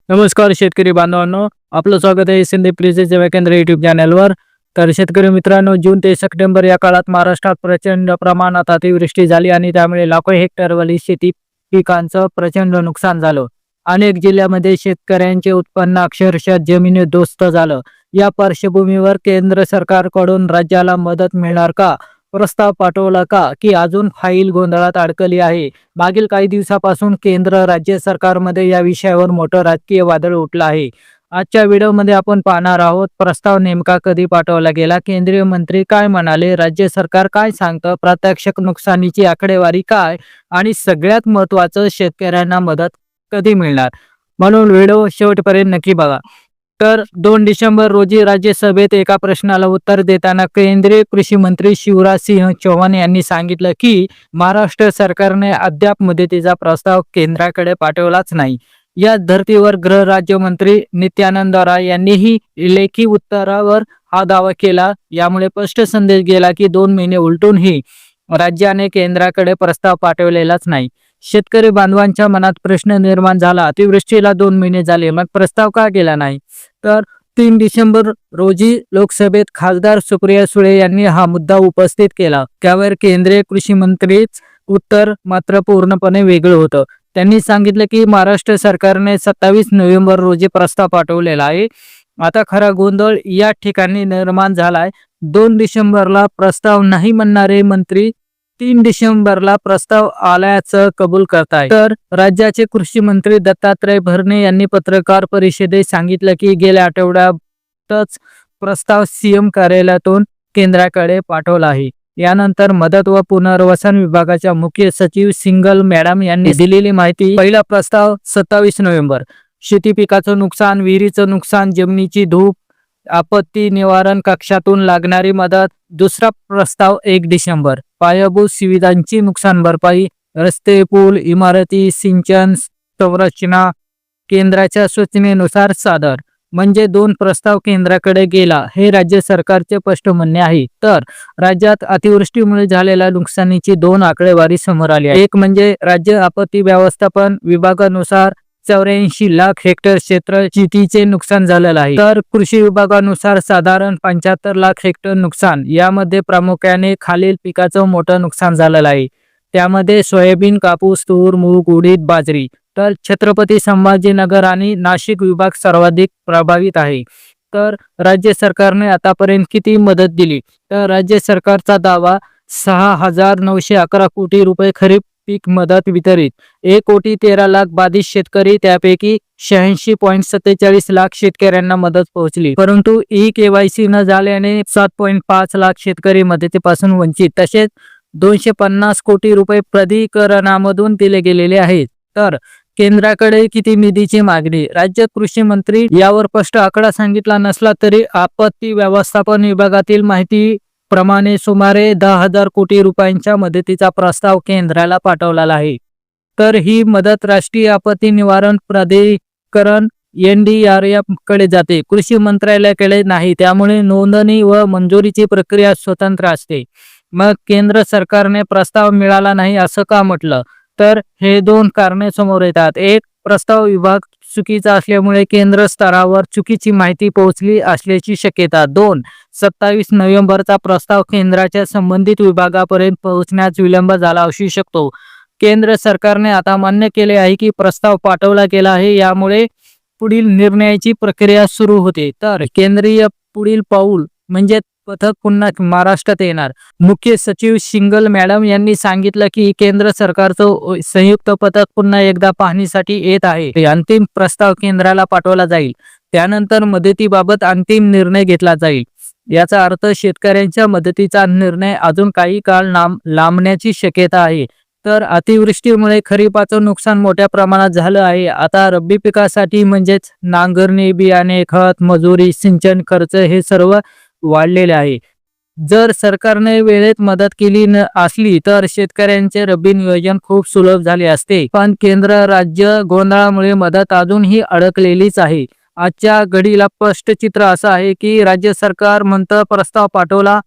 नमस्कार शेतकरी बांधवांनो, आपलं स्वागत आहे संदीप कृषी सेवा केंद्र युट्यूब चॅनलवर. तर शेतकरी मित्रांनो, जून ते सप्टेंबर या काळात महाराष्ट्रात प्रचंड प्रमाणात अतिवृष्टी झाली आणि त्यामुळे लाखो हेक्टरवरील शेती पिकांचं प्रचंड नुकसान झालं. अनेक जिल्ह्यामध्ये शेतकऱ्यांचे उत्पन्न अक्षरशः जमिनीदोस्त झालं. या पार्श्वभूमीवर केंद्र सरकारकडून राज्याला मदत मिळणार का? प्रस्ताव पाठवला का? की अजून फाईल गोंधळात अडकली आहे? मागील काही दिवसापासून केंद्र राज्य सरकारमध्ये या विषयावर मोठं राजकीय वादळ उठलं आहे. आजच्या व्हिडिओमध्ये आपण पाहणार आहोत प्रस्ताव नेमका कधी पाठवला गेला, केंद्रीय मंत्री काय म्हणाले, राज्य सरकार काय सांगतं, प्रत्यक्ष नुकसानीची आकडेवारी काय आणि सगळ्यात महत्त्वाचं शेतकऱ्यांना मदत कधी मिळणार. म्हणून व्हिडिओ शेवटपर्यंत नक्की बघा. तर 2 डिसेंबर रोजी राज्यसभेत एका प्रश्नाला उत्तर देताना केंद्रीय कृषी मंत्री शिवराज सिंह चौहान यांनी सांगितलं की महाराष्ट्र सरकारने अद्याप मदतीचा प्रस्ताव केंद्राकडे पाठवलाच नाही. या धर्तीवर गृह राज्यमंत्री नित्यानंद राय यांनीही लेखी उत्तरावर हा दावा केला. यामुळे स्पष्ट संदेश गेला की 2 महिने उलटूनही राज्याने केंद्राकडे प्रस्ताव पाठवलेलाच नाही. शेतकरी बांधवांच्या मनात प्रश्न निर्माण झाला, अतिवृष्टीला 2 महिने झाले, मग प्रस्ताव का गेला नाही? तर 3 डिसेंबर रोजी लोकसभेत खासदार सुप्रिया सुळे यांनी हा मुद्दा उपस्थित केला. त्यावर केंद्रीय कृषी मंत्रीच उत्तर मात्र पूर्णपणे वेगळं होतं. त्यांनी सांगितलं की महाराष्ट्र सरकारने 27 नोव्हेंबर रोजी प्रस्ताव पाठवलेला आहे. आता खरा गोंधळ या ठिकाणी निर्माण झालाय. 2 डिसेंबरला प्रस्ताव नाही म्हणणारे मंत्री 3 डिसेंबरला प्रस्ताव आल्याचं कबूल करताय. तर राज्याचे कृषी मंत्री दत्तात्रय भरणे यांनी पत्रकार परिषदेत सांगितलं की गेल्या आठवड्यातच प्रस्ताव सीएम कार्यालयातून केंद्राकडे पाठवला आहे. यानंतर मदत व पुनर्वसन विभागाच्या मुख्य सचिव सिंगल मॅडम यांनी दिलेली माहिती. पहिला प्रस्ताव 27 नोव्हेंबर, शेती पिकाचं नुकसान, विहिरीचं नुकसान, जमिनीची धूप, आपत्ती निवारण कक्षातून लागणारी मदत. दुसरा प्रस्ताव 1 डिसेंबर, पायाभूत सुविधांची नुकसान भरपाई, रस्ते, पूल, इमारती, सिंचन संरचना केंद्राच्या सूचनेनुसार सादर. म्हणजे 2 प्रस्ताव केंद्राकडे गेला, हे राज्य सरकारचे स्पष्ट म्हणणे आहे. तर राज्यात अतिवृष्टीमुळे झालेल्या नुकसानीची 2 आकडेवारी समोर आली आहे. एक म्हणजे राज्य आपत्ती व्यवस्थापन विभागानुसार 84 लाख हेक्टर क्षेत्र शेतीचे नुकसान झालेलं आहे. तर कृषी विभागानुसार साधारण 75 लाख हेक्टर नुकसान. यामध्ये प्रामुख्याने खालील पिकाचं मोठं नुकसान झालेलं आहे. त्यामध्ये सोयाबीन, कापूस, तूर, मूग, उडीद, बाजरी. तर छत्रपती संभाजीनगर आणि नाशिक विभाग सर्वाधिक प्रभावित आहे. तर राज्य सरकारने आतापर्यंत किती मदत दिली? तर राज्य सरकारचा दावा 6,911 कोटी रुपये खरीप पीक मदत वितरित, 1,13,00,000 बाधित शेतकरी, त्यापैकी 86.47 लाख शेतकऱ्यांना मदत पोहोचली. परंतु ई-केवायसी न झाल्याने 7.5 लाख शेतकरी मदतीपासून वंचित. तसेच 250 कोटी रुपये प्राधिकरणामधून दिले गेलेले आहेत. तर केंद्राकडे किती निधीची मागणी? राज्य कृषी मंत्री यावर स्पष्ट आकडा सांगितला नसला तरी आपत्ती व्यवस्थापन विभागातील माहिती प्रमाणे सुमारे 10,000 कोटी रुपयांच्या मदतीचा प्रस्ताव केंद्राला पाठवलेला आहे. तर ही मदत राष्ट्रीय आपत्ती निवारण प्राधिकरण NDRF कडे जाते, कृषी मंत्रालयाकडे नाही. त्यामुळे नोंदणी व मंजुरीची प्रक्रिया स्वतंत्र असते. मग केंद्र सरकारने प्रस्ताव मिळाला नाही असं का म्हटलं? तर हे 2 कारणे समोर येतात. एक, प्रस्ताव विभाग चुकीचा असल्यामुळे केंद्र स्तरावर चुकीची माहिती पोहोचली असल्याची शक्यता. 2, 27 नोव्हेंबरचा प्रस्ताव केंद्राच्या संबंधित विभागापर्यंत पोहोचण्यास विलंब झाला असू शकतो. केंद्र सरकारने आता मान्य केले आहे की प्रस्ताव पाठवला गेला आहे. यामुळे पुढील निर्णयाची प्रक्रिया सुरू होते. तर केंद्रीय पुढील पाऊल म्हणजे पथक पुन्हा महाराष्ट्रात येणार. मुख्य सचिव सिंगल मॅडम यांनी सांगितलं की केंद्र सरकारचं संयुक्त पथक पुन्हा एकदा पाहणीसाठी येत आहे. अंतिम प्रस्ताव केंद्राला पाठवला जाईल. त्यानंतर मदतीबाबत अंतिम निर्णय घेतला जाईल. याचा अर्थ शेतकऱ्यांच्या मदतीचा निर्णय अजून काही काळ लांबण्याची शक्यता आहे. तर अतिवृष्टीमुळे खरीपाचं नुकसान मोठ्या प्रमाणात झालं आहे. आता रब्बी पिकासाठी म्हणजेच नांगरणी, बियाणे, खत, मजुरी, सिंचन खर्च हे सर्व वाढलेले आहे. जर सरकारने वेळेत मदत केली असली तर शेतकऱ्यांचे रब्बी नियोजन खूप सुलभ झाले असते. पण केंद्र राज्य गोंधळामुळे मदत अजूनही अडकलेलीच आहे. आजच्या घडीला स्पष्ट चित्र असं आहे की राज्य सरकार म्हणतं प्रस्ताव पाठवला,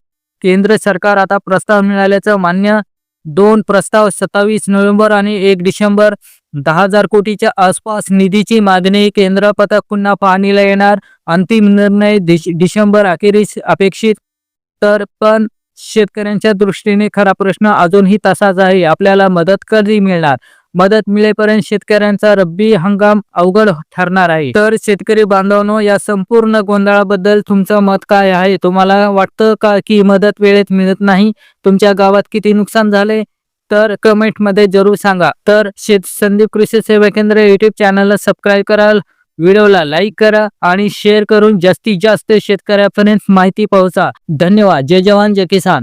केंद्र सरकार आता प्रस्ताव मिळाल्याचं मान्य. 2 प्रस्ताव 27 नोव्हेंबर आणि 1 डिसेंबर 10,000 कोटीच्या आसपास निधीची मागणी. केंद्र पथक पुन्हा पाहणीला येणार. अंतिम निर्णय डिसेंबर अखेरीस अपेक्षित. तर पण शेतकऱ्यांच्या दृष्टीने खरा प्रश्न अजूनही तसाच आहे. आपल्याला मदत कधी मिळणार? मदत मिळेपर्यंत शेतकऱ्यांचा रब्बी हंगाम अवघड ठरणार आहे. तर शेतकरी बांधवांनो, या संपूर्ण गोंधळाबद्दल तुमचं मत काय आहे? तुम्हाला वाटतं का की मदत वेळेत मिळत नाही? तुमच्या गावात किती नुकसान झाले? तर कमेंटमध्ये जरूर सांगा. तर संदीप कृषी सेवा केंद्र YouTube चॅनलला सबस्क्राईब करा, व्हिडिओला लाईक करा आणि शेअर करून जास्तीत जास्त शेतकऱ्यापर्यंत माहिती पोहोचा. धन्यवाद. जय जवान जय किसान.